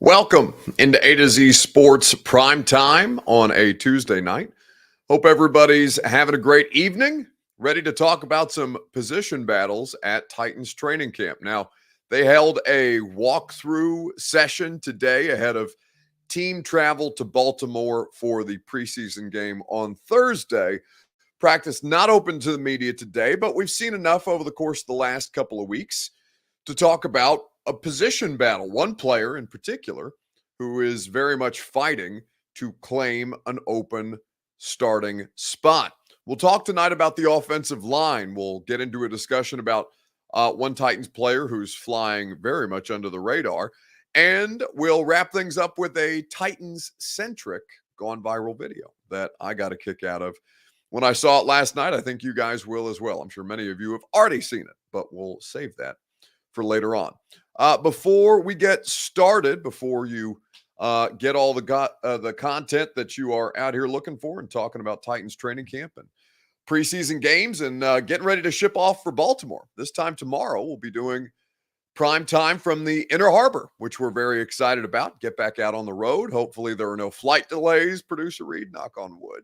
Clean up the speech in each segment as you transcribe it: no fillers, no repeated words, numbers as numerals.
Welcome into A to Z Sports Prime Time on a Tuesday night. Hope everybody's having a great evening. Ready to talk about some position battles at Titans training camp. Now, they held a walkthrough session today ahead of team travel to Baltimore for the preseason game on Thursday. Practice not open to the media today, but we've seen enough over the course of the last couple of weeks to talk about a position battle. One player in particular who is very much fighting to claim an open starting spot. We'll talk tonight about the offensive line. We'll get into a discussion about one Titans player who's flying very much under the radar. And we'll wrap things up with a Titans-centric gone viral video that I got a kick out of when I saw it last night. I think you guys will as well. I'm sure many of you have already seen it, but we'll save that for later on. Before we get started, before you get all the content that you are out here looking for and talking about Titans training camp and preseason games and getting ready to ship off for Baltimore. This time tomorrow, we'll be doing prime time from the Inner Harbor, which we're very excited about. Get back out on the road. Hopefully there are no flight delays, producer Reed, knock on wood,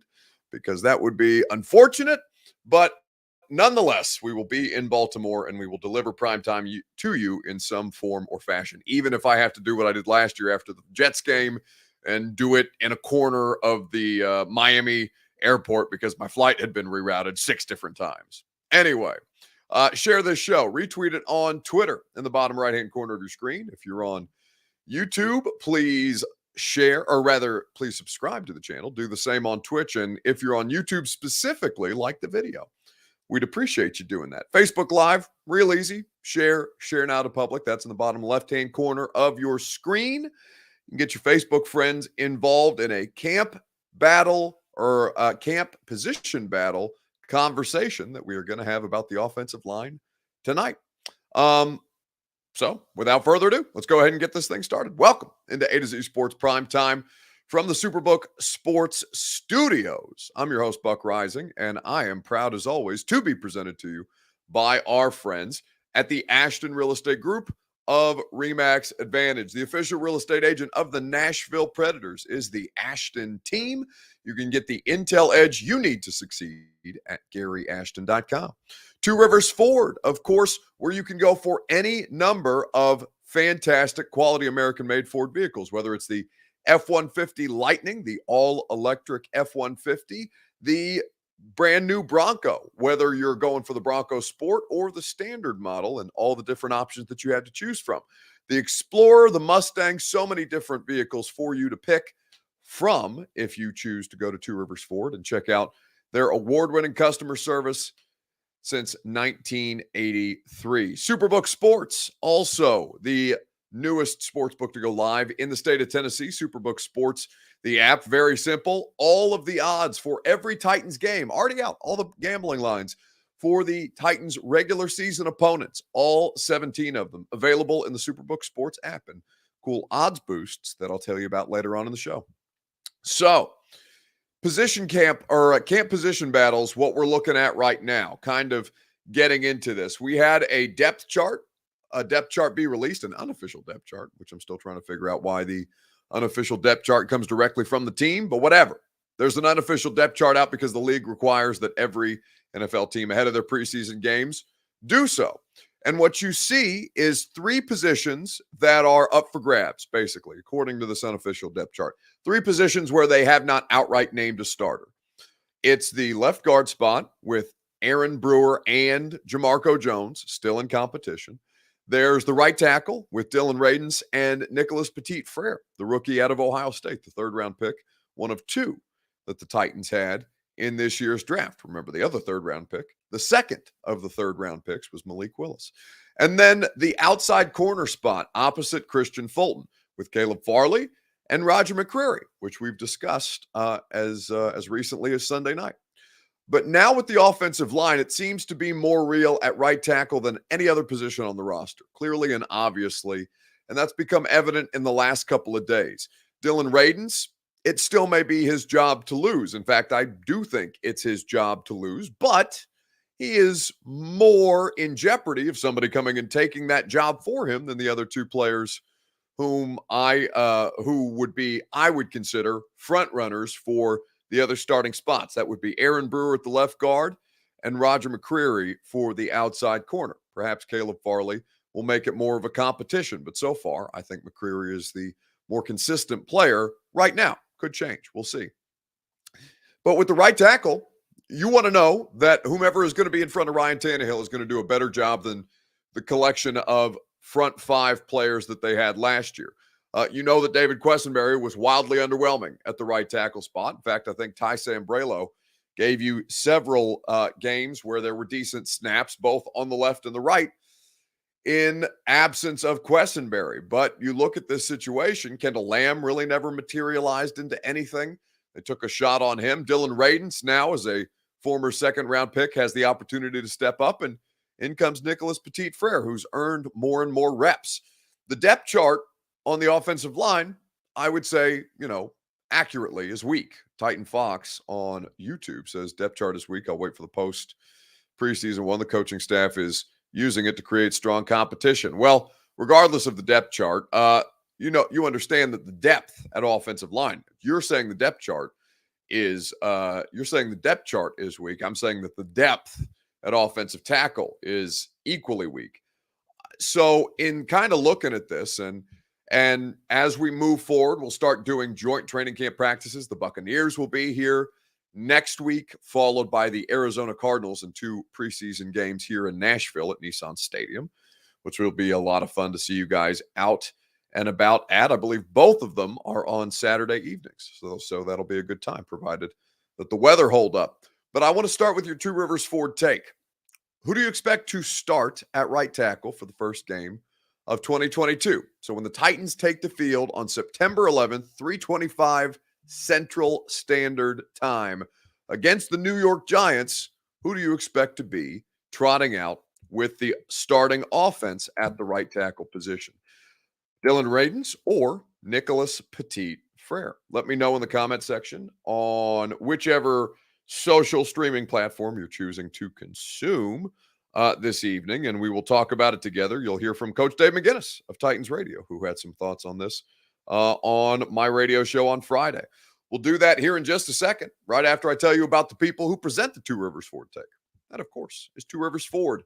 because that would be unfortunate. But nonetheless, we will be in Baltimore and we will deliver primetime to you in some form or fashion, even if I have to do what I did last year after the Jets game and do it in a corner of the Miami airport because my flight had been rerouted 6 different times. Anyway, share this show. Retweet it on Twitter in the bottom right-hand corner of your screen. If you're on YouTube, please share, or rather, please subscribe to the channel. Do the same on Twitch. And if you're on YouTube specifically, like the video. We'd appreciate you doing that. Facebook Live, real easy. Share now to public. That's in the bottom left-hand corner of your screen. You can get your Facebook friends involved in a camp battle or camp position battle conversation that we are going to have about the offensive line tonight. So without further ado, let's go ahead and get this thing started. Welcome into A to Z Sports Prime Time from the Superbook Sports Studios. I'm your host, Buck Rising, and I am proud, as always, to be presented to you by our friends at the Ashton Real Estate Group of RE/MAX Advantage. The official real estate agent of the Nashville Predators is the Ashton team. You can get the intel edge you need to succeed at GaryAshton.com. Two Rivers Ford, of course, where you can go for any number of fantastic quality American-made Ford vehicles, whether it's the F-150 Lightning, the all-electric F-150, the brand new Bronco, whether you're going for the Bronco Sport or the standard model and all the different options that you have to choose from. The Explorer, the Mustang, so many different vehicles for you to pick from if you choose to go to Two Rivers Ford and check out their award-winning customer service since 1983. Superbook Sports, also the newest sports book to go live in the state of Tennessee. Superbook Sports, the app, very simple. All of the odds for every Titans game already out. All the gambling lines for the Titans regular season opponents, all 17 of them available in the Superbook Sports app, and cool odds boosts that I'll tell you about later on in the show. So position camp or camp position battles, what we're looking at right now, kind of getting into this. We had a depth chart be released, an unofficial depth chart, which I'm still trying to figure out why the unofficial depth chart comes directly from the team, but whatever. There's an unofficial depth chart out because the league requires that every NFL team ahead of their preseason games do so. And what you see is 3 positions that are up for grabs, basically, according to this unofficial depth chart. 3 positions where they have not outright named a starter. It's the left guard spot with Aaron Brewer and Jamarco Jones still in competition. There's the right tackle with Dylan Radins and Nicholas Petit-Frere, the rookie out of Ohio State, the 3rd-round pick, one of 2 that the Titans had in this year's draft. Remember, the other 3rd-round pick, the second of the 3rd-round picks, was Malik Willis. And then the outside corner spot opposite Christian Fulton with Caleb Farley and Roger McCreary, which we've discussed as recently as Sunday night. But now with the offensive line, it seems to be more real at right tackle than any other position on the roster, clearly and obviously. And that's become evident in the last couple of days. Dylan Radins, it still may be his job to lose. In fact, I do think it's his job to lose, but he is more in jeopardy of somebody coming and taking that job for him than the other 2 players I would consider front runners for the other starting spots. That would be Aaron Brewer at the left guard and Roger McCreary for the outside corner. Perhaps Caleb Farley will make it more of a competition, but so far, I think McCreary is the more consistent player right now. Could change. We'll see. But with the right tackle, you want to know that whomever is going to be in front of Ryan Tannehill is going to do a better job than the collection of front five players that they had last year. You know that David Quessenberry was wildly underwhelming at the right tackle spot. In fact, I think Ty Sambrailo gave you several games where there were decent snaps, both on the left and the right, in absence of Quessenberry. But you look at this situation, Kendall Lamb really never materialized into anything. They took a shot on him. Dylan Radins, now as a former second-round pick, has the opportunity to step up, and in comes Nicholas Petit-Frere, who's earned more and more reps. The depth chart on the offensive line, I would say, accurately is weak. Titan Fox on YouTube says depth chart is weak. I'll wait for the post preseason one. The coaching staff is using it to create strong competition. Well, regardless of the depth chart, you understand that the depth at offensive line, you're saying the depth chart is weak. I'm saying that the depth at offensive tackle is equally weak. So in kind of looking at this, and as we move forward, we'll start doing joint training camp practices. The Buccaneers will be here next week, followed by the Arizona Cardinals in 2 preseason games here in Nashville at Nissan Stadium, which will be a lot of fun to see you guys out and about at. I believe both of them are on Saturday evenings. So that'll be a good time, provided that the weather hold up. But I want to start with your Two Rivers Ford take. Who do you expect to start at right tackle for the first game of 2022? So when the Titans take the field on September 11th, 3:25 Central Standard Time against the New York Giants, who do you expect to be trotting out with the starting offense at the right tackle position? Dylan Radins or Nicholas Petit-Frere? Let me know in the comment section on whichever social streaming platform you're choosing to consume this evening, and we will talk about it together. You'll hear from Coach Dave McGinnis of Titans Radio, who had some thoughts on this on my radio show on Friday. We'll do that here in just a second, right after I tell you about the people who present the Two Rivers Ford take. That, of course, is Two Rivers Ford.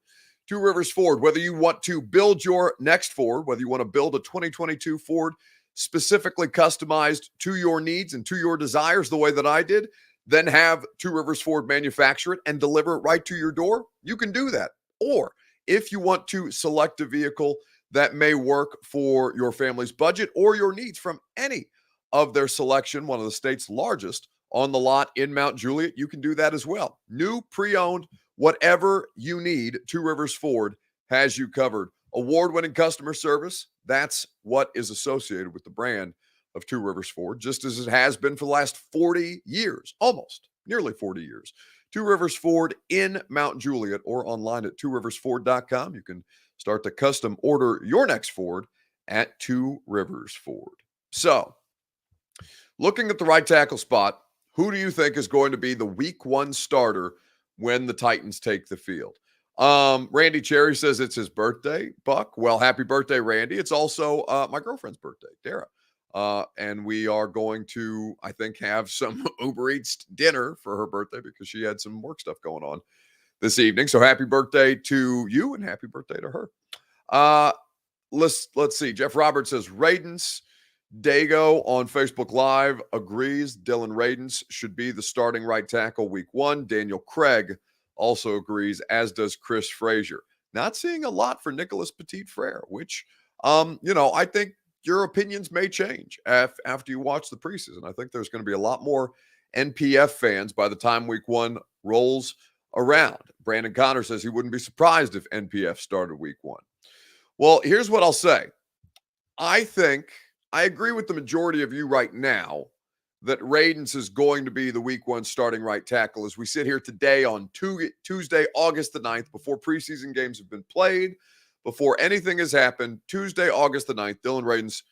Two Rivers Ford, whether you want to build your next Ford, whether you want to build a 2022 Ford specifically customized to your needs and to your desires the way that I did, then have Two Rivers Ford manufacture it and deliver it right to your door, you can do that. Or if you want to select a vehicle that may work for your family's budget or your needs from any of their selection, one of the state's largest on the lot in Mount Juliet, you can do that as well. New, pre-owned, whatever you need, Two Rivers Ford has you covered. Award-winning customer service, that's what is associated with the brand of Two Rivers Ford, just as it has been for the last 40 years, almost nearly 40 years. Two Rivers Ford in Mount Juliet or online at tworiversford.com. You can start to custom order your next Ford at Two Rivers Ford. So, looking at the right tackle spot, who do you think is going to be the week 1 starter when the Titans take the field? Randy Cherry says it's his birthday, Buck. Well, happy birthday, Randy. It's also my girlfriend's birthday, Dara. And we are going to, I think, have some Uber Eats dinner for her birthday because she had some work stuff going on this evening. So happy birthday to you and happy birthday to her. Let's see. Jeff Roberts says Radins. Dago on Facebook Live agrees Dylan Radins should be the starting right tackle week 1. Daniel Craig also agrees, as does Chris Frazier. Not seeing a lot for Nicholas Petit-Frere, which, I think your opinions may change after you watch the preseason. I think there's going to be a lot more NPF fans by the time week 1 rolls around. Brandon Connor says he wouldn't be surprised if NPF started week 1. Well, here's what I'll say. I think I agree with the majority of you right now that Radins is going to be the week 1 starting right tackle as we sit here today on Tuesday, August the 9th, before preseason games have been played, before anything has happened. Tuesday, August the 9th, Dylan Radins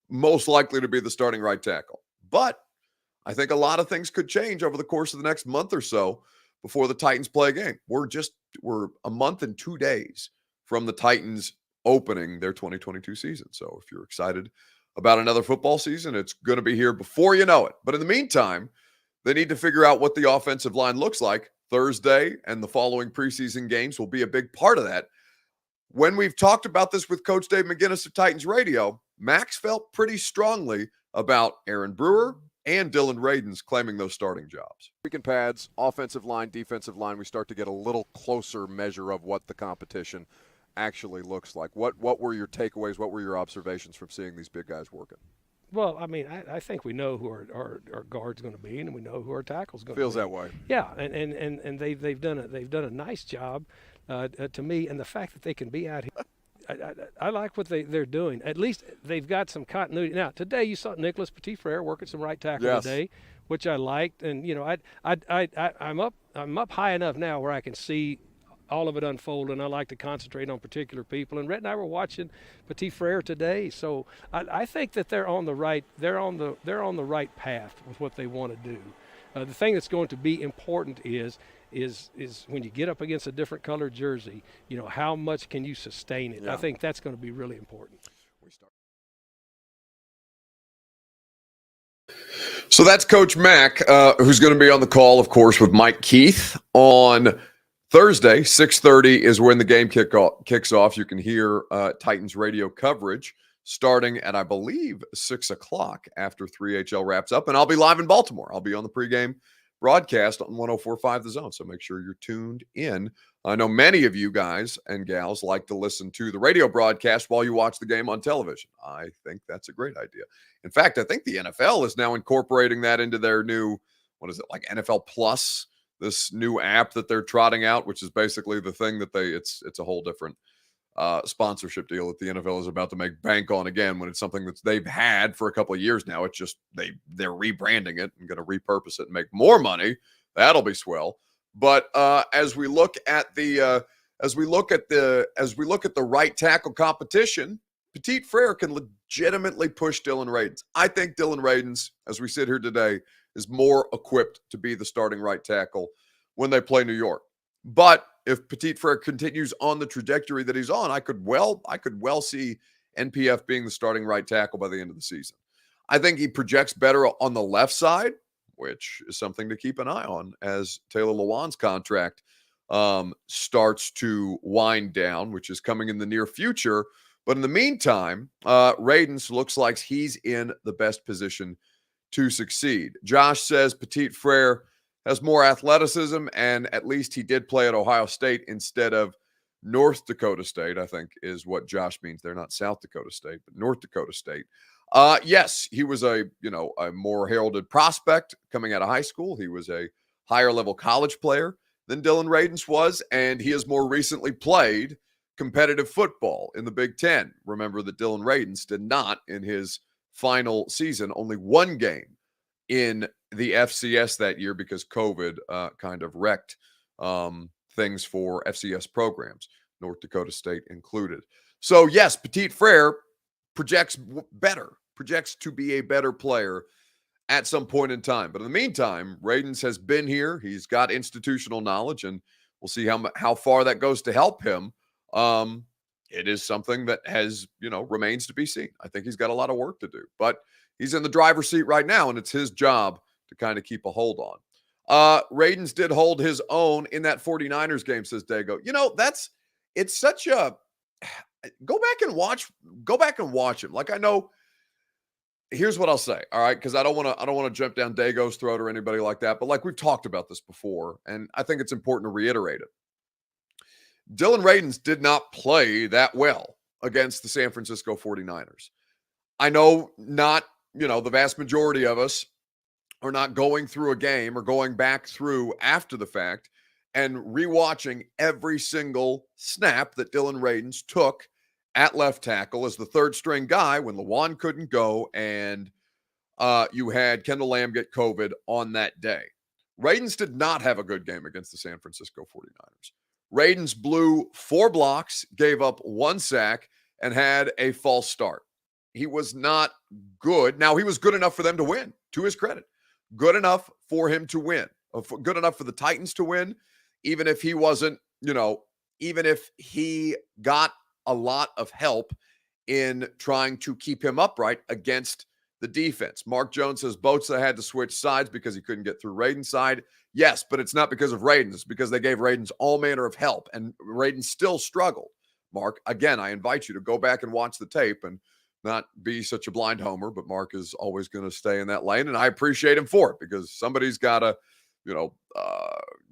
most likely to be the starting right tackle. But I think a lot of things could change over the course of the next month or so before the Titans play a game. We're a month and 2 days from the Titans opening their 2022 season. So if you're excited about another football season, it's going to be here before you know it. But in the meantime, they need to figure out what the offensive line looks like. Thursday and the following preseason games will be a big part of that. When we've talked about this with Coach Dave McGinnis of Titans Radio, Max felt pretty strongly about Aaron Brewer and Dylan Radins claiming those starting jobs. Freaking pads, offensive line, defensive line, we start to get a little closer measure of what the competition actually looks like. What were your takeaways? What were your observations from seeing these big guys working? Well, I mean, I think we know who our guard's going to be, and we know who our tackle's going to be. Feels that way. Yeah, and they've done a nice job to me, and the fact that they can be out here, I like what they're doing. At least they've got some continuity. Now today you saw Nicholas Petit-Frere working some right tackle today, which I liked, and you know I'm up high enough now where I can see all of it unfold, and I like to concentrate on particular people. And Rhett and I were watching Petit-Frere today, so I think that they're on the right path with what they want to do. The thing that's going to be important is when you get up against a different colored jersey, you know, how much can you sustain it? Yeah. I think that's going to be really important. So that's Coach Mack, who's going to be on the call, of course, with Mike Keith on Thursday. 6:30 is when the game kicks off. You can hear Titans radio coverage starting at, I believe, 6 o'clock after 3HL wraps up. And I'll be live in Baltimore. I'll be on the pregame broadcast on 104.5 The Zone. So make sure you're tuned in. I know many of you guys and gals like to listen to the radio broadcast while you watch the game on television. I think that's a great idea. In fact, I think the NFL is now incorporating that into their new, what is it, like NFL Plus, this new app that they're trotting out, which is basically the thing that it's a whole different sponsorship deal that the NFL is about to make bank on again, when it's something that they've had for a couple of years now. It's just they're rebranding it and going to repurpose it and make more money. That'll be swell. But as we look at the right tackle competition, Petit-Frere can legitimately push Dylan Radins. I think Dylan Radins, as we sit here today, is more equipped to be the starting right tackle when they play New York. But if Petit-Frere continues on the trajectory that he's on, I could well see NPF being the starting right tackle by the end of the season. I think he projects better on the left side, which is something to keep an eye on as Taylor Lewan's contract starts to wind down, which is coming in the near future. But in the meantime, Radins looks like he's in the best position to succeed. Josh says Petit-Frere has more athleticism, and at least he did play at Ohio State instead of North Dakota State, I think is what Josh means. They're not South Dakota State, but North Dakota State. Yes, he was a more heralded prospect coming out of high school. He was a higher level college player than Dylan Radins was, and he has more recently played competitive football in the Big Ten. Remember that Dylan Radins did not, in his final season, only one game in the FCS that year because COVID kind of wrecked things for FCS programs, North Dakota State included. So yes, Petit-Frere projects to be a better player at some point in time. But in the meantime, Radins has been here. He's got institutional knowledge, and we'll see how far that goes to help him. It is something that remains to be seen. I think he's got a lot of work to do, but he's in the driver's seat right now, and it's his job to kind of keep a hold on. Radins did hold his own in that 49ers game, says Dago. It's such a go back and watch him. Like, I know, here's what I'll say, all right, because I don't want to jump down Dago's throat or anybody like that, but like, we've talked about this before, and I think it's important to reiterate it. Dylan Radins did not play that well against the San Francisco 49ers. I know not, the vast majority of us are not going through a game or going back through after the fact and rewatching every single snap that Dylan Radins took at left tackle as the third string guy when Lewan couldn't go and you had Kendall Lamb get COVID on that day. Radins did not have a good game against the San Francisco 49ers. Radins blew 4 blocks, gave up 1 sack, and had a false start. He was not good. Now, he was good enough for them to win, to his credit. Good enough for him to win. Good enough for the Titans to win, even if he wasn't, even if he got a lot of help in trying to keep him upright against the defense. Mark Jones says Bosa had to switch sides because he couldn't get through Raden's side. Yes, but it's not because of Raiden. It's because they gave Raden's all manner of help, and Raiden still struggled. Mark, again, I invite you to go back and watch the tape and not be such a blind homer, but Mark is always going to stay in that lane, and I appreciate him for it because somebody's got to,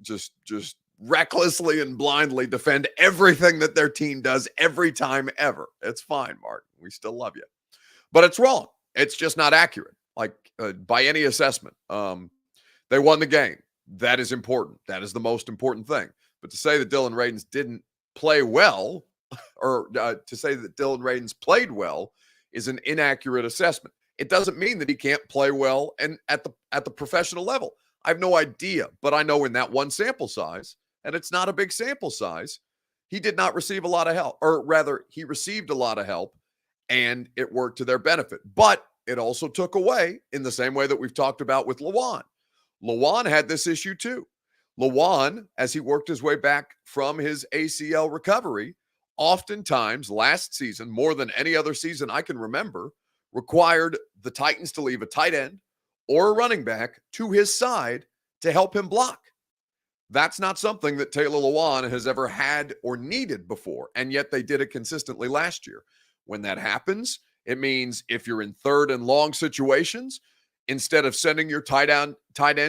just recklessly and blindly defend everything that their team does every time ever. It's fine, Mark. We still love you. But it's wrong. It's just not accurate, by any assessment. They won the game. That is important. That is the most important thing. But to say that Dylan Radins didn't play well, or to say that Dylan Radins played well, is an inaccurate assessment. It doesn't mean that he can't play well and at the professional level. I have no idea, but I know in that one sample size, and it's not a big sample size, he did not receive a lot of help, or rather, he received a lot of help, and it worked to their benefit. But it also took away in the same way that we've talked about with Lawan. Lawan had this issue too. Lawan, as he worked his way back from his ACL recovery, oftentimes last season, more than any other season I can remember, required the Titans to leave a tight end or a running back to his side to help him block. That's not something that Taylor Lewan has ever had or needed before, and yet they did it consistently last year. When that happens, it means if you're in third and long situations, instead of sending your tight end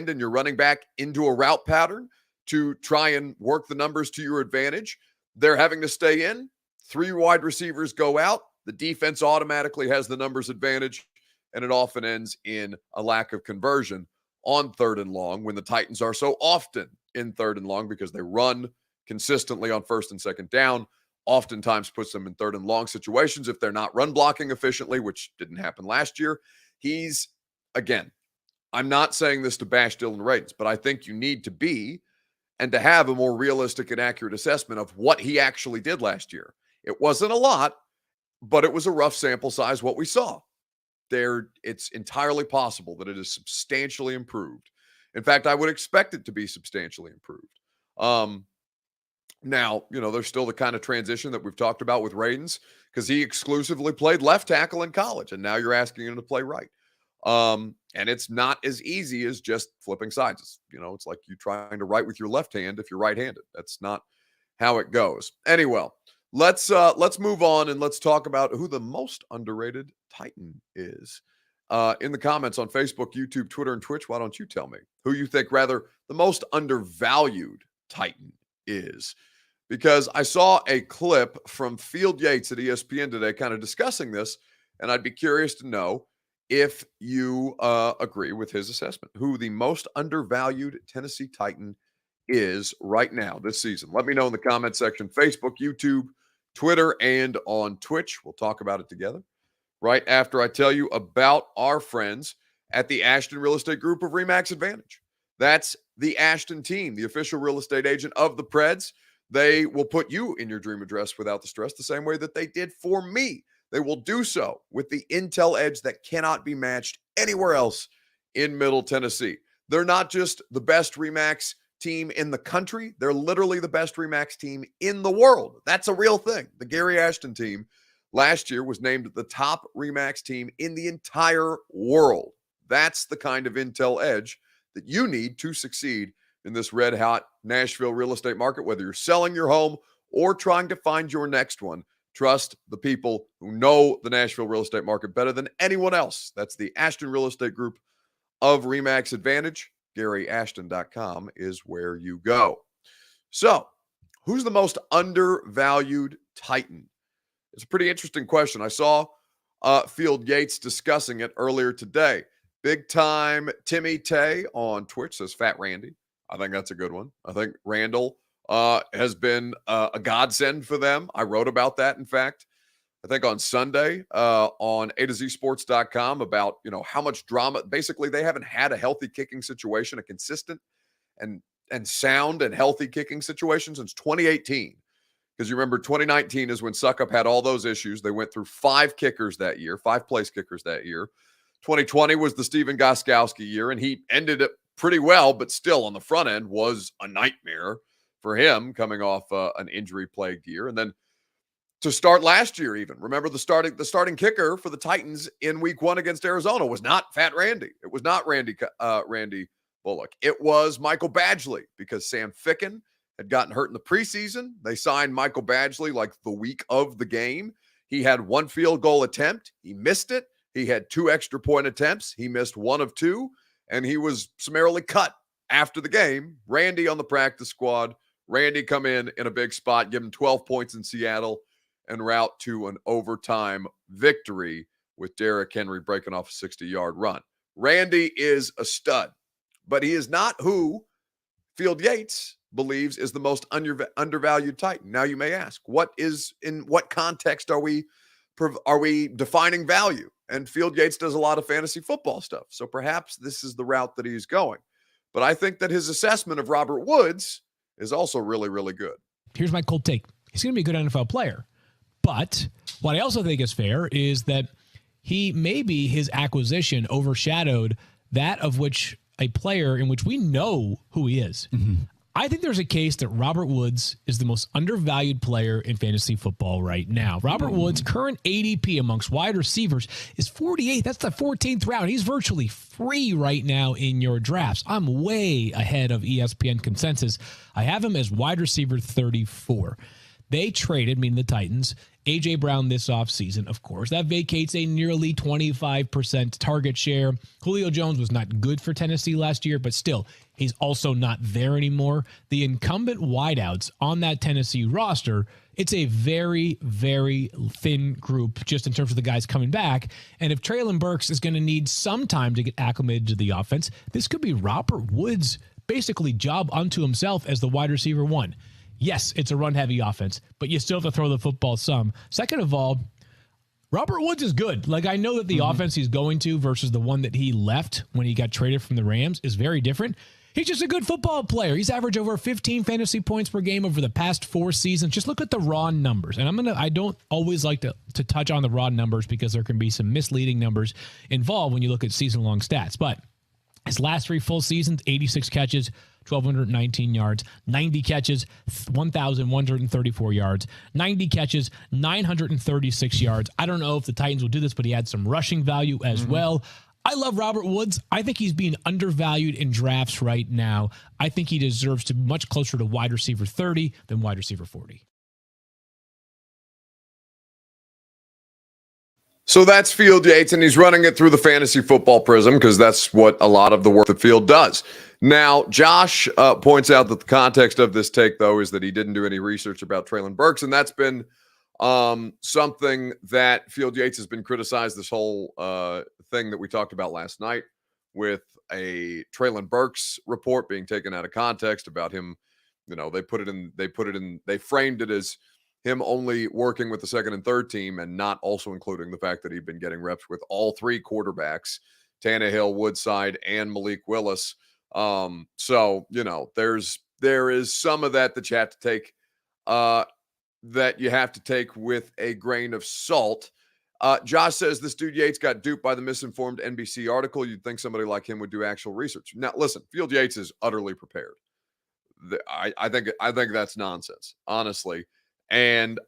and your running back into a route pattern to try and work the numbers to your advantage, they're having to stay in. 3 wide receivers go out. The defense automatically has the numbers advantage, and it often ends in a lack of conversion on third and long when the Titans are so often in third and long because they run consistently on first and second down, oftentimes puts them in third and long situations if they're not run blocking efficiently, which didn't happen last year. Again, I'm not saying this to bash Dylan Radins, but I think you need to be and to have a more realistic and accurate assessment of what he actually did last year. It wasn't a lot, but it was a rough sample size what we saw. It's entirely possible that it is substantially improved. In fact, I would expect it to be substantially improved. Now, there's still the kind of transition that we've talked about with Radins because he exclusively played left tackle in college, and now you're asking him to play right. And it's not as easy as just flipping sides. It's like you trying to write with your left hand if you're right-handed. That's not how it goes. Anyway, let's move on and let's talk about who the most underrated Titan is. In the comments on Facebook, YouTube, Twitter, and Twitch, why don't you tell me who you think, rather, the most undervalued Titan is? Because I saw a clip from Field Yates at ESPN today kind of discussing this, and I'd be curious to know if you agree with his assessment, who the most undervalued Tennessee Titan is right now this season. Let me know in the comment section, Facebook, YouTube, Twitter, and on Twitch. We'll talk about it together right after I tell you about our friends at the Ashton Real Estate Group of RE/MAX Advantage. That's the Ashton team, the official real estate agent of the Preds. They will put you in your dream address without the stress, the same way that they did for me. They will do so with the intel edge that cannot be matched anywhere else in Middle Tennessee. They're not just the best RE/MAX team in the country. They're literally the best RE/MAX team in the world. That's a real thing. The Gary Ashton team last year was named the top RE/MAX team in the entire world. That's the kind of intel edge that you need to succeed in this red-hot Nashville real estate market, whether you're selling your home or trying to find your next one. Trust the people who know the Nashville real estate market better than anyone else. That's the Ashton Real Estate Group of RE/MAX Advantage. GaryAshton.com is where you go. So, who's the most undervalued Titan? It's a pretty interesting question. I saw Field Yates discussing it earlier today. Big time Timmy Tay on Twitch says Fat Randy. I think that's a good one. I think Randall has been a godsend for them. I wrote about that, in fact, I think on Sunday on A2ZSports.com about, how much drama. Basically, they haven't had a healthy kicking situation, a consistent and sound and healthy kicking situation since 2018. Because you remember 2019 is when Suckup had all those issues. They went through 5 kickers that year, 5 place kickers that year. 2020 was the Steven Gostkowski year, and he ended it pretty well, but still on the front end was a nightmare for him coming off an injury-plagued year. And then to start last year even. Remember the starting kicker for the Titans in week 1 against Arizona was not Fat Randy. It was not Randy Bullock. It was Michael Badgley because Sam Ficken had gotten hurt in the preseason. They signed Michael Badgley like the week of the game. He had 1 field goal attempt. He missed it. He had 2 extra point attempts. He missed 1 of 2, and he was summarily cut after the game. Randy on the practice squad. Randy come in a big spot, give him 12 points in Seattle, and route to an overtime victory with Derrick Henry breaking off a 60-yard run. Randy is a stud, but he is not who Field Yates believes is the most undervalued Titan. Now you may ask, in what context are we defining value? And Field Yates does a lot of fantasy football stuff, so perhaps this is the route that he's going. But I think that his assessment of Robert Woods is also really, really good. Here's my cold take. He's going to be a good NFL player. But what I also think is fair is that maybe his acquisition overshadowed that of which a player in which we know who he is. Mm-hmm. I think there's a case that Robert Woods is the most undervalued player in fantasy football right now. Robert Woods' current ADP amongst wide receivers is 48. That's the 14th round. He's virtually free right now in your drafts. I'm way ahead of ESPN consensus. I have him as wide receiver 34. They traded, meaning the Titans, A.J. Brown this offseason, of course. That vacates a nearly 25% target share. Julio Jones was not good for Tennessee last year, but still, he's also not there anymore. The incumbent wideouts on that Tennessee roster, it's a very, very thin group just in terms of the guys coming back. And if Treylon Burks is going to need some time to get acclimated to the offense, this could be Robert Woods' basically job unto himself as the wide receiver 1. Yes, it's a run-heavy offense, but you still have to throw the football some. Second of all, Robert Woods is good. Like, I know that the offense he's going to versus the one that he left when he got traded from the Rams is very different. He's just a good football player. He's averaged over 15 fantasy points per game over the past 4 seasons. Just look at the raw numbers. And I don't always like to touch on the raw numbers because there can be some misleading numbers involved when you look at season-long stats. But his last 3 full seasons, 86 catches, 1,219 yards, 90 catches, 1,134 yards, 90 catches, 936 yards. I don't know if the Titans will do this, but he had some rushing value as well. I love Robert Woods. I think he's being undervalued in drafts right now. I think he deserves to be much closer to wide receiver 30 than wide receiver 40. So that's Field Yates, and he's running it through the fantasy football prism because that's what a lot of the work that Field does. Now, Josh points out that the context of this take, though, is that he didn't do any research about Treylon Burks, and that's been something that Field Yates has been criticized this whole thing that we talked about last night with a Treylon Burks report being taken out of context about him. You know, they framed it as him only working with the second and third team and not also including the fact that he'd been getting reps with all 3 quarterbacks, Tannehill, Woodside, and Malik Willis. So, you know, there is some of that you have to take with a grain of salt. Josh says this dude Yates got duped by the misinformed NBC article. You'd think somebody like him would do actual research. Now, listen, Field Yates is utterly prepared. I think that's nonsense, honestly. And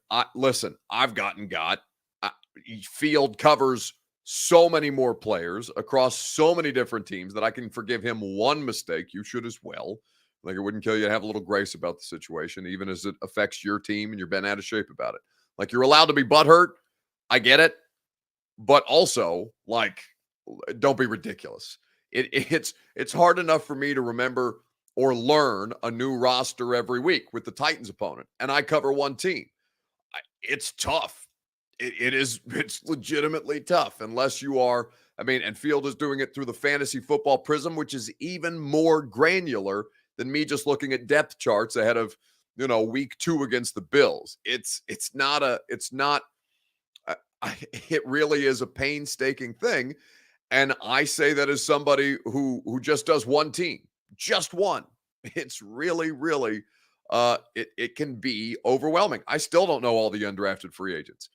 Field covers so many more players across so many different teams that I can forgive him one mistake. You should as well. Like, it wouldn't kill you to have a little grace about the situation, even as it affects your team and you're bent out of shape about it. Like, you're allowed to be butthurt. I get it. But also, like, don't be ridiculous. It's hard enough for me to remember or learn a new roster every week with the Titans opponent, and I cover one team. It's tough. It's legitimately tough unless you are, and Field is doing it through the fantasy football prism, which is even more granular than me just looking at depth charts ahead of, week 2 against the Bills. It really is a painstaking thing. And I say that as somebody who just does one team. Just one. It's really, really, it can be overwhelming. I still don't know all the undrafted free agents.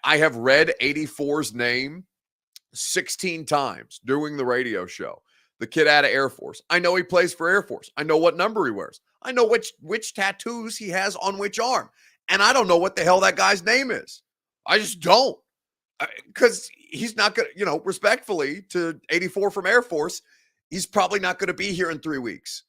I have read 84's name 16 times doing the radio show. The kid out of Air Force. I know he plays for Air Force. I know what number he wears. I know which tattoos he has on which arm. And I don't know what the hell that guy's name is. I just don't. Because he's not going to, respectfully to 84 from Air Force, he's probably not going to be here in 3 weeks.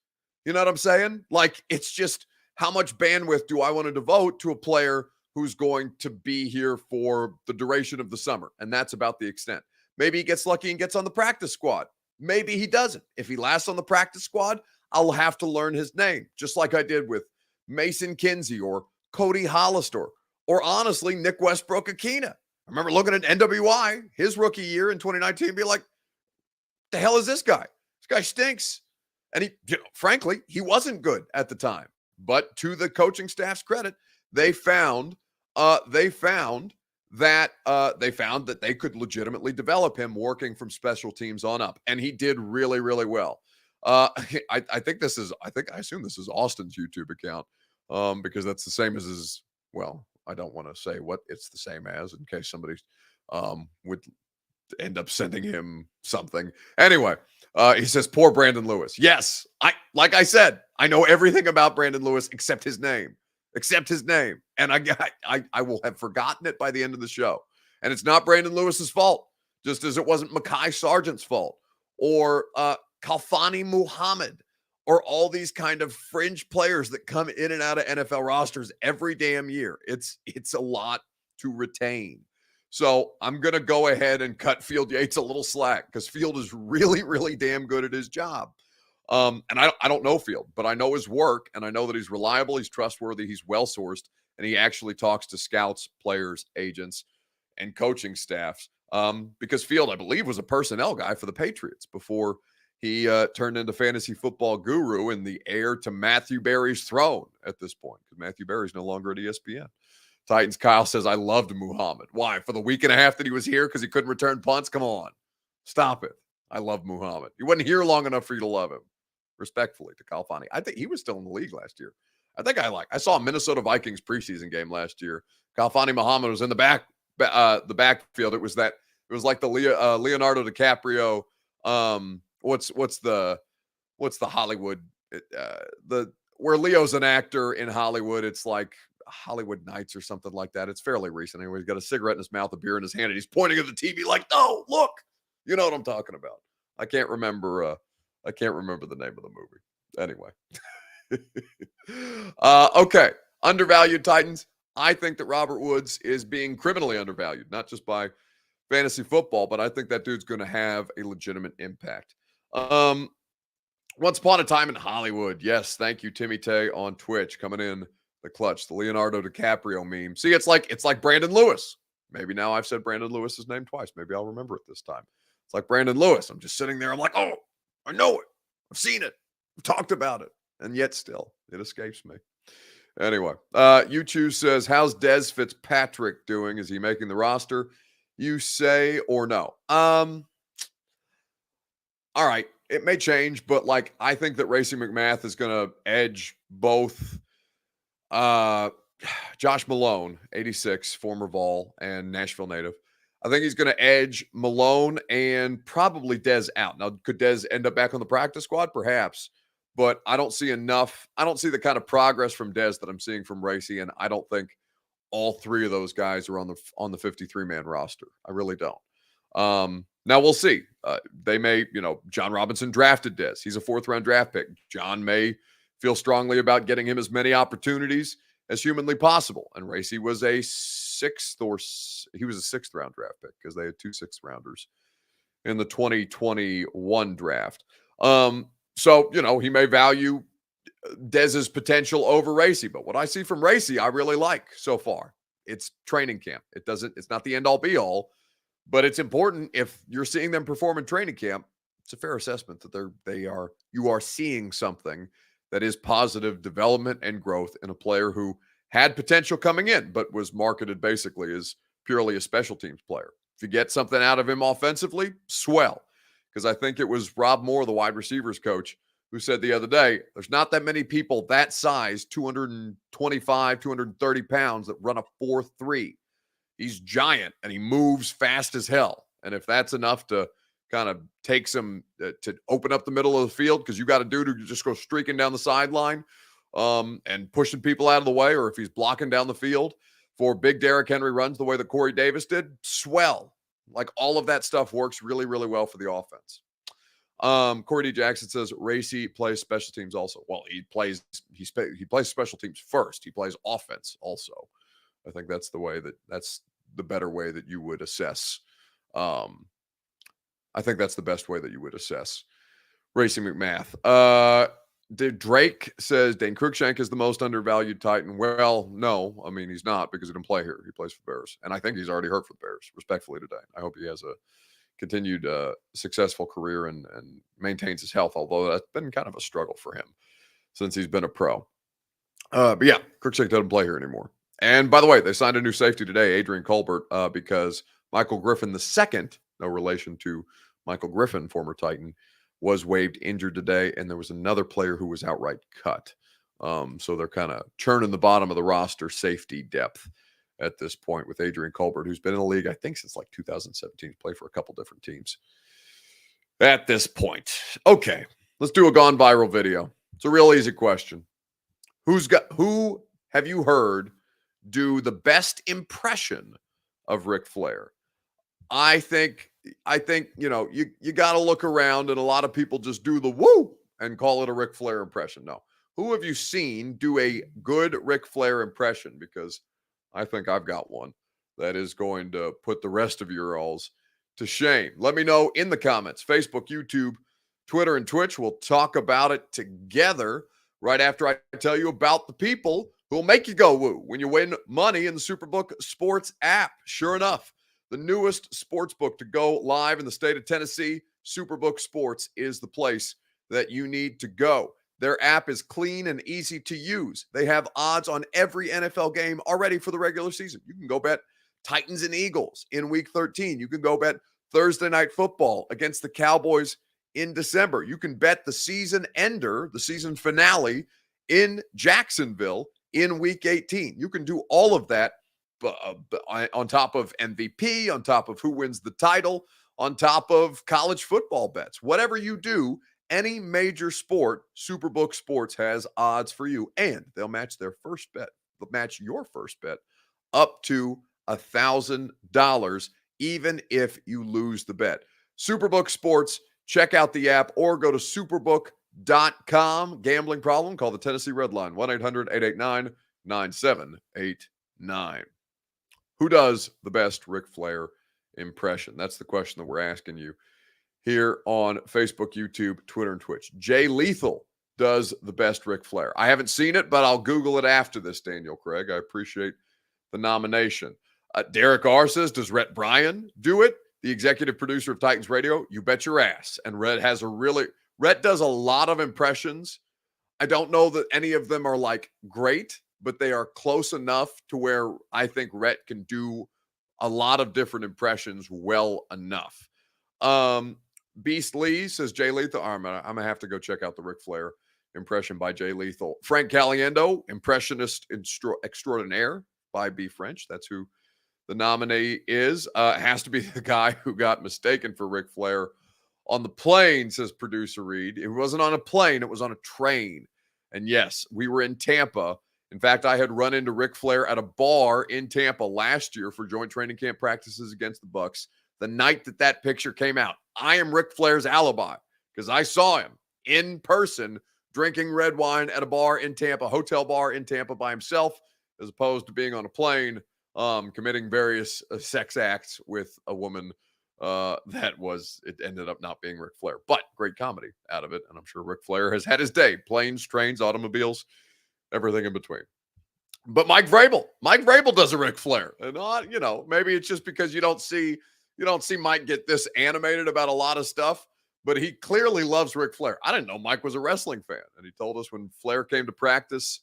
You know what I'm saying? Like, it's just how much bandwidth do I want to devote to a player who's going to be here for the duration of the summer? And that's about the extent. Maybe he gets lucky and gets on the practice squad. Maybe he doesn't. If he lasts on the practice squad, I'll have to learn his name, just like I did with Mason Kinsey or Cody Hollister, or honestly, Nick Westbrook-Akina. I remember looking at NWI, his rookie year in 2019, be like, the hell is this guy? This guy stinks. And he, frankly, he wasn't good at the time. But to the coaching staff's credit, they found that they could legitimately develop him working from special teams on up. And he did really, really well. I assume this is Austin's YouTube account, because that's the same as his, well, I don't want to say what it's the same as in case somebody would end up sending him something. Anyway, he says, poor Brandon Lewis. Yes, like I said, I know everything about Brandon Lewis except his name. And I will have forgotten it by the end of the show. And it's not Brandon Lewis's fault, just as it wasn't Mekhi Sargent's fault or Khalfani Muhammad, or all these kind of fringe players that come in and out of NFL rosters every damn year. It's a lot to retain. So I'm going to go ahead and cut Field Yates a little slack, because Field is really, really damn good at his job. And I don't know Field, but I know his work, and I know that he's reliable, he's trustworthy, he's well-sourced, and he actually talks to scouts, players, agents, and coaching staffs. Because Field, I believe, was a personnel guy for the Patriots before he turned into fantasy football guru and the heir to Matthew Berry's throne at this point, because Matthew Berry's no longer at ESPN. Titans Kyle says, I loved Muhammad. Why? For the week and a half that he was here because he couldn't return punts? Come on. Stop it. I love Muhammad. He wasn't here long enough for you to love him. Respectfully to Khalfani. I think he was still in the league last year. I saw a Minnesota Vikings preseason game last year. Khalfani Muhammad was in the backfield. It was like the Leonardo DiCaprio. What's the Hollywood, where Leo's an actor in Hollywood. It's like Hollywood Nights or something like that. It's fairly recent. Anyway, he's got a cigarette in his mouth, a beer in his hand, and he's pointing at the TV like, no, look, you know what I'm talking about. I can't remember the name of the movie. Anyway. Okay. Undervalued Titans. I think that Robert Woods is being criminally undervalued, not just by fantasy football, but I think that dude's going to have a legitimate impact. Once upon a time in Hollywood. Yes. Thank you, Timmy Tay on Twitch, coming in the clutch, the Leonardo DiCaprio meme. See, it's like Brandon Lewis. Maybe now I've said Brandon Lewis's name twice. Maybe I'll remember it this time. It's like Brandon Lewis. I'm just sitting there. I'm like, oh, I know it. I've seen it. I've talked about it. And yet still, it escapes me. Anyway, You Choose says, how's Des Fitzpatrick doing? Is he making the roster? You say or no? All right. It may change, but I think that Racey McMath is going to edge both Josh Malone, 86, former Vol and Nashville native. I think he's going to edge Malone and probably Dez out. Now, could Dez end up back on the practice squad? Perhaps. But I don't see enough. I don't see the kind of progress from Dez that I'm seeing from Racey, and I don't think all three of those guys are on the 53-man roster. I really don't. Now we'll see. They may, John Robinson drafted Dez. He's a 4th-round draft pick. John may feel strongly about getting him as many opportunities as humanly possible. And Racey was a 6th-round draft pick because they had 2 6th-rounders in the 2021 draft. So, he may value Dez's potential over Racey, but what I see from Racey, I really like so far. It's training camp. It's not the end all be all, but it's important. If you're seeing them perform in training camp, it's a fair assessment that you are seeing something that is positive development and growth in a player who had potential coming in, but was marketed basically as purely a special teams player. If you get something out of him offensively, swell. Because I think it was Rob Moore, the wide receivers coach, who said the other day, there's not that many people that size, 225, 230 pounds, that run a 4.3. He's giant, and he moves fast as hell. And if that's enough to kind of take some, to open up the middle of the field, because you got a dude who just goes streaking down the sideline, and pushing people out of the way, or if he's blocking down the field for big Derrick Henry runs the way that Corey Davis did, swell. Like all of that stuff works really, really well for the offense. Corey D. Jackson says Racy plays special teams also. Well, he plays special teams first. He plays offense also. I think that's the better way that you would assess. I think that's the best way that you would assess Racy McMath. Drake says Dane Cruikshank is the most undervalued Titan. Well, no, I mean, he's not, because he didn't play here. He plays for the Bears. And I think he's already hurt for the Bears, respectfully, today. I hope he has a continued successful career and maintains his health, although that's been kind of a struggle for him since he's been a pro. But yeah, Cruikshank doesn't play here anymore. And by the way, they signed a new safety today, Adrian Colbert, because Michael Griffin II, no relation to Michael Griffin, former Titan, was waived injured today, and there was another player who was outright cut. So they're kind of churning the bottom of the roster safety depth at this point with Adrian Colbert, who's been in the league, I think, since like 2017. He's played for a couple different teams at this point. Okay, let's do a gone viral video. It's a real easy question. Who have you heard do the best impression of Ric Flair? I think, you know, you got to look around, and a lot of people just do the woo and call it a Ric Flair impression. No. Who have you seen do a good Ric Flair impression? Because I think I've got one that is going to put the rest of your alls to shame. Let me know in the comments. Facebook, YouTube, Twitter, and Twitch. We'll talk about it together right after I tell you about the people who will make you go woo when you win money in the Superbook Sports app. Sure enough, the newest sports book to go live in the state of Tennessee, Superbook Sports, is the place that you need to go. Their app is clean and easy to use. They have odds on every NFL game already for the regular season. You can go bet Titans and Eagles in Week 13. You can go bet Thursday Night Football against the Cowboys in December. You can bet the season ender, the season finale in Jacksonville in Week 18. You can do all of that on top of MVP, on top of who wins the title, on top of college football bets. Whatever you do, any major sport, Superbook Sports has odds for you, and they'll match your first bet up to $1,000, even if you lose the bet. Superbook Sports, check out the app or go to superbook.com. Gambling problem? Call the Tennessee Red Line, 1-800-889-9789. Who does the best Ric Flair impression? That's the question that we're asking you here on Facebook, YouTube, Twitter, and Twitch. Jay Lethal does the best Ric Flair. I haven't seen it, but I'll Google it after this, Daniel Craig. I appreciate the nomination. Derek R. says, does Rhett Bryan do it? The executive producer of Titans Radio? You bet your ass. And Rhett does a lot of impressions. I don't know that any of them are like great, but they are close enough to where I think Rhett can do a lot of different impressions well enough. Beast Lee says Jay Lethal. I'm gonna have to go check out the Ric Flair impression by Jay Lethal. Frank Caliendo, impressionist extraordinaire by B French. That's who the nominee is. Has to be the guy who got mistaken for Ric Flair on the plane, says producer Reed. It wasn't on a plane, it was on a train. And yes, we were in Tampa. In fact, I had run into Ric Flair at a bar in Tampa last year for joint training camp practices against the Bucs. The night that picture came out, I am Ric Flair's alibi because I saw him in person drinking red wine at a bar in Tampa, hotel bar in Tampa by himself, as opposed to being on a plane, committing various sex acts with a woman it ended up not being Ric Flair, but great comedy out of it. And I'm sure Ric Flair has had his day, planes, trains, automobiles, everything in between. But Mike Vrabel does a Ric Flair. And, maybe it's just because you don't see Mike get this animated about a lot of stuff, but he clearly loves Ric Flair. I didn't know Mike was a wrestling fan. And he told us when Flair came to practice,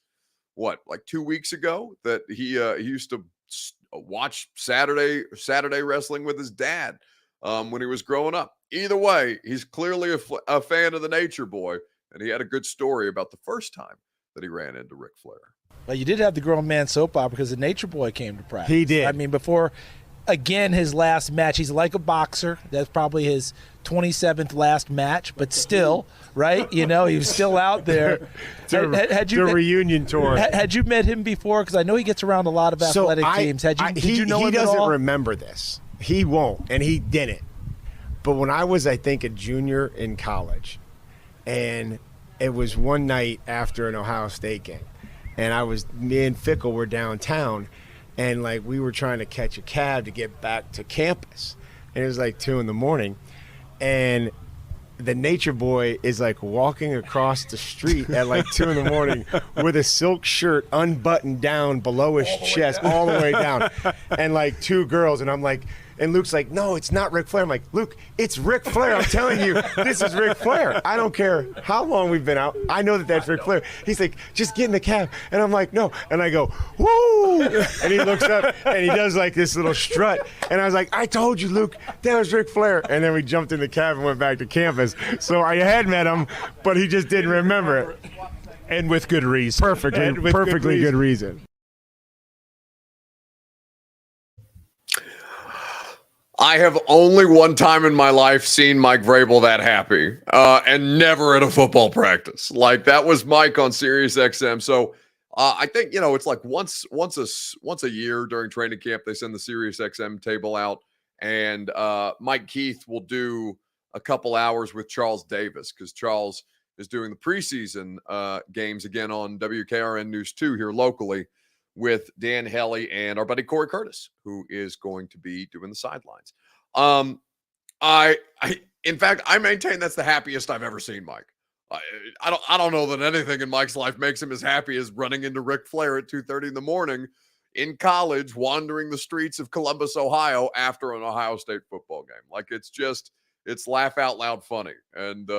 like 2 weeks ago, that he used to watch Saturday wrestling with his dad when he was growing up. Either way, he's clearly a fan of the Nature Boy, and he had a good story about the first time that he ran into Ric Flair. But you did have the grown man soap opera because the Nature Boy came to practice. He did. I mean, before again, his last match. He's like a boxer. That's probably his 27th last match, but still, right? He was still out there. Had you reunion tour? Had you met him before? Because I know he gets around a lot of athletic teams. Did you know him at all? He doesn't remember this. He won't, and he didn't. But when I was, I think, a junior in college, and it was one night after an Ohio State game, and me and Fickle were downtown, and we were trying to catch a cab to get back to campus, and it was 2 a.m, and the Nature Boy is walking across the street at 2 a.m. with a silk shirt unbuttoned down below his chest, all the way down, and 2 girls, and I'm like. And Luke's like, no, it's not Ric Flair. I'm like, Luke, it's Ric Flair. I'm telling you, this is Ric Flair. I don't care how long we've been out. I know that's Ric Flair. He's like, just get in the cab. And I'm like, no. And I go, woo. And he looks up and he does this little strut. And I was like, I told you, Luke, that was Ric Flair. And then we jumped in the cab and went back to campus. So I had met him, but he just didn't remember it. And with good reason. Perfectly good reason. I have only one time in my life seen Mike Vrabel that happy, and never at a football practice. That was Mike on Sirius XM. So I think it's once a year during training camp they send the Sirius XM table out, and Mike Keith will do a couple hours with Charles Davis because Charles is doing the preseason games again on WKRN News 2 here locally with Dan Hellie and our buddy Corey Curtis, who is going to be doing the sidelines. In fact, I maintain that's the happiest I've ever seen Mike. I don't know that anything in Mike's life makes him as happy as running into Ric Flair at 2:30 in the morning in college, wandering the streets of Columbus, Ohio after an Ohio State football game. It's laugh out loud funny. And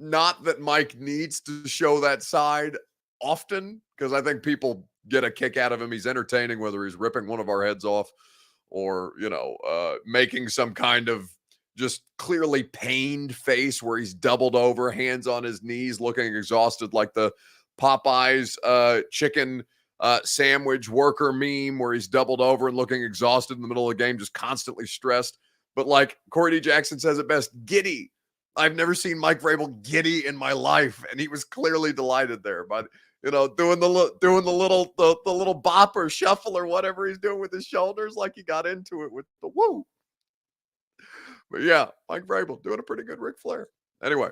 not that Mike needs to show that side often, because I think people get a kick out of him. He's entertaining, whether he's ripping one of our heads off or, making some kind of just clearly pained face where he's doubled over, hands on his knees, looking exhausted, like the Popeyes chicken sandwich worker meme where he's doubled over and looking exhausted in the middle of the game, just constantly stressed. But Corey D. Jackson says it best, giddy. I've never seen Mike Vrabel giddy in my life, and he was clearly delighted there. But doing the little bop or shuffle or whatever he's doing with his shoulders, like he got into it with the woo. But yeah, Mike Vrabel doing a pretty good Ric Flair. Anyway,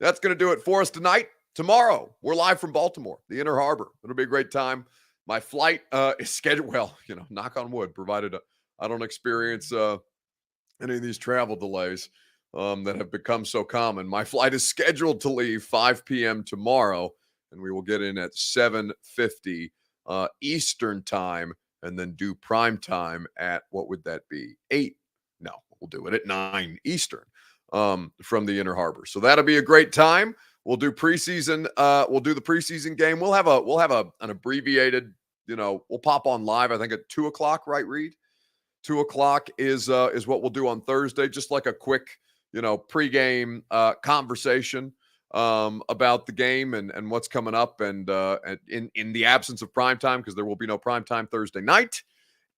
that's going to do it for us tonight. Tomorrow, we're live from Baltimore, the Inner Harbor. It'll be a great time. My flight is scheduled. Well, knock on wood, provided I don't experience any of these travel delays that have become so common. My flight is scheduled to leave 5 p.m. tomorrow, and we will get in at 7:50 Eastern time, and then do prime time at, what would that be? 8? No, we'll do it at 9 Eastern from the Inner Harbor. So that'll be a great time. We'll do preseason. We'll do the preseason game. We'll have an abbreviated. We'll pop on live. I think at 2:00. Right, Reed? 2:00 is what we'll do on Thursday. Just like a quick pregame conversation about the game and what's coming up, and in the absence of primetime, because there will be no primetime Thursday night.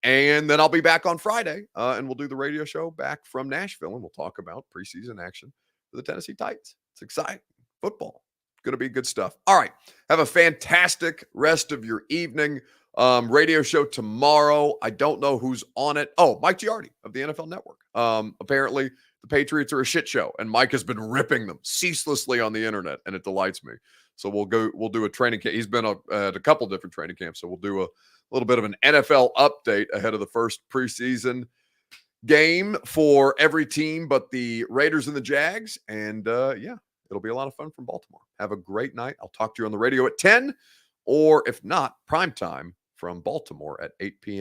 And then I'll be back on Friday, and we'll do the radio show back from Nashville, and we'll talk about preseason action for the Tennessee Titans. It's exciting. Football. It's going to be good stuff. All right. Have a fantastic rest of your evening. Radio show tomorrow. I don't know who's on it. Oh, Mike Giardi of the NFL Network. Apparently, the Patriots are a shit show, and Mike has been ripping them ceaselessly on the internet, and it delights me. So we'll do a training camp. He's been at a couple different training camps, so we'll do a little bit of an NFL update ahead of the first preseason game for every team but the Raiders and the Jags. And it'll be a lot of fun from Baltimore. Have a great night. I'll talk to you on the radio at 10, or if not, primetime from Baltimore at 8 p.m.